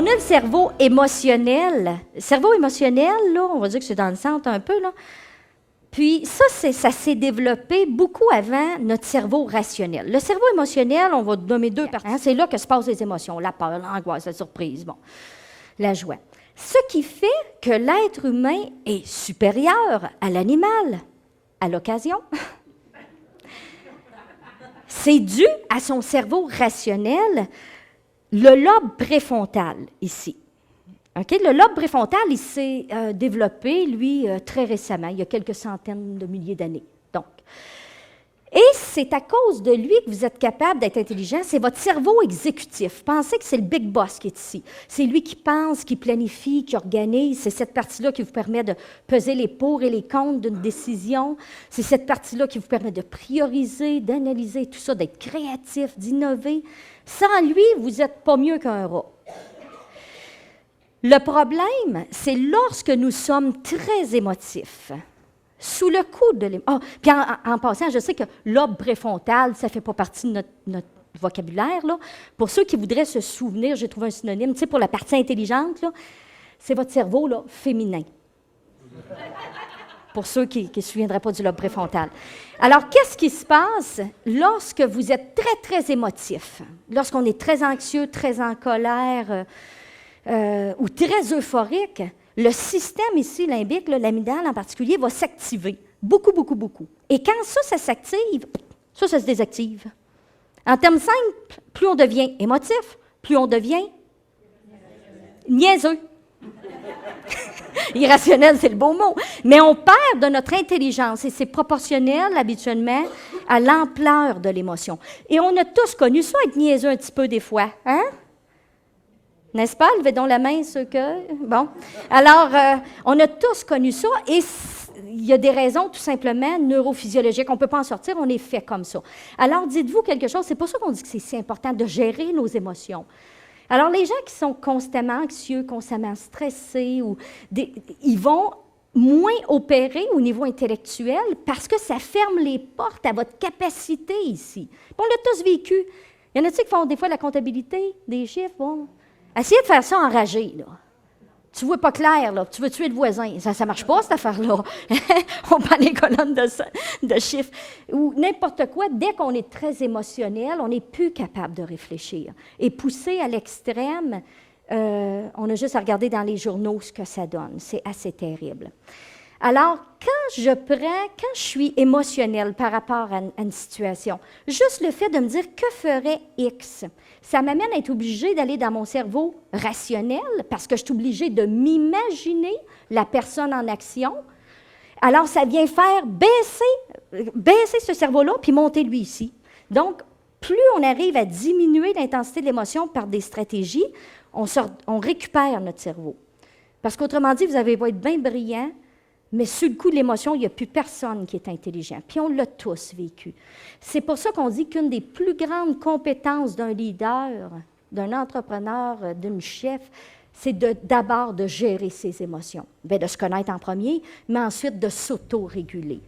On a le cerveau émotionnel. Le cerveau émotionnel, là, on va dire que c'est dans le centre un peu, là. Puis ça s'est développé beaucoup avant notre cerveau rationnel. Le cerveau émotionnel, on va nommer deux parties. Hein, c'est là que se passent les émotions, la peur, l'angoisse, la surprise, bon, la joie. Ce qui fait que l'être humain est supérieur à l'animal, à l'occasion. C'est dû à son cerveau rationnel, le lobe préfrontal, ici. Okay? Le lobe préfrontal, il s'est développé, lui, très récemment, il y a quelques centaines de milliers d'années. Donc, et c'est à cause de lui que vous êtes capable d'être intelligent. C'est votre cerveau exécutif. Pensez que c'est le big boss qui est ici. C'est lui qui pense, qui planifie, qui organise. C'est cette partie-là qui vous permet de peser les pour et les contre d'une décision. C'est cette partie-là qui vous permet de prioriser, d'analyser tout ça, d'être créatif, d'innover. Sans lui, vous n'êtes pas mieux qu'un rat. Le problème, c'est lorsque nous sommes très émotifs, sous le coup de l'émotion. Puis en passant, je sais que lobe préfrontal, ça ne fait pas partie de notre vocabulaire. Là. Pour ceux qui voudraient se souvenir, j'ai trouvé un synonyme, tu sais, pour la partie intelligente, là, c'est votre cerveau là, féminin. Pour ceux qui ne se souviendraient pas du lobe préfrontal. Alors, qu'est-ce qui se passe lorsque vous êtes très, très émotif? Lorsqu'on est très anxieux, très en colère, ou très euphorique, le système ici, limbique, l'amygdale en particulier, va s'activer. Beaucoup, beaucoup, beaucoup. Et quand ça s'active, ça se désactive. En termes simples, plus on devient émotif, plus on devient niaiseux. Irrationnel, c'est le beau mot. Mais on perd de notre intelligence et c'est proportionnel habituellement à l'ampleur de l'émotion. Et on a tous connu ça, être niaiseux un petit peu des fois. Hein? N'est-ce pas? Levez donc la main, ceux que... Bon. Alors, on a tous connu ça et il y a des raisons tout simplement neurophysiologiques. On ne peut pas en sortir, on est fait comme ça. Alors, dites-vous quelque chose, c'est pour ça qu'on dit que c'est si important de gérer nos émotions. Alors, les gens qui sont constamment anxieux, constamment stressés, ils vont moins opérer au niveau intellectuel parce que ça ferme les portes à votre capacité ici. On l'a tous vécu. Il y en a qui font des fois la comptabilité, des chiffres, bon... Essayez de faire ça enragé, là. Tu ne vois pas clair, là. Tu veux tuer le voisin. Ça ne marche pas, cette affaire-là. On prend les colonnes de chiffres. Ou n'importe quoi. Dès qu'on est très émotionnel, on n'est plus capable de réfléchir. Et poussé à l'extrême, on a juste à regarder dans les journaux ce que ça donne. C'est assez terrible. Alors, quand je suis émotionnelle par rapport à une situation, juste le fait de me dire « que ferait X », ça m'amène à être obligée d'aller dans mon cerveau rationnel parce que je suis obligée de m'imaginer la personne en action. Alors, ça vient faire baisser ce cerveau-là puis monter lui ici. Donc, plus on arrive à diminuer l'intensité de l'émotion par des stratégies, on récupère notre cerveau. Parce qu'autrement dit, vous avez beau être bien brillant, mais sur le coup de l'émotion, il n'y a plus personne qui est intelligent. Puis on l'a tous vécu. C'est pour ça qu'on dit qu'une des plus grandes compétences d'un leader, d'un entrepreneur, d'une chef, c'est d'abord de gérer ses émotions. Bien, de se connaître en premier, mais ensuite de s'auto-réguler.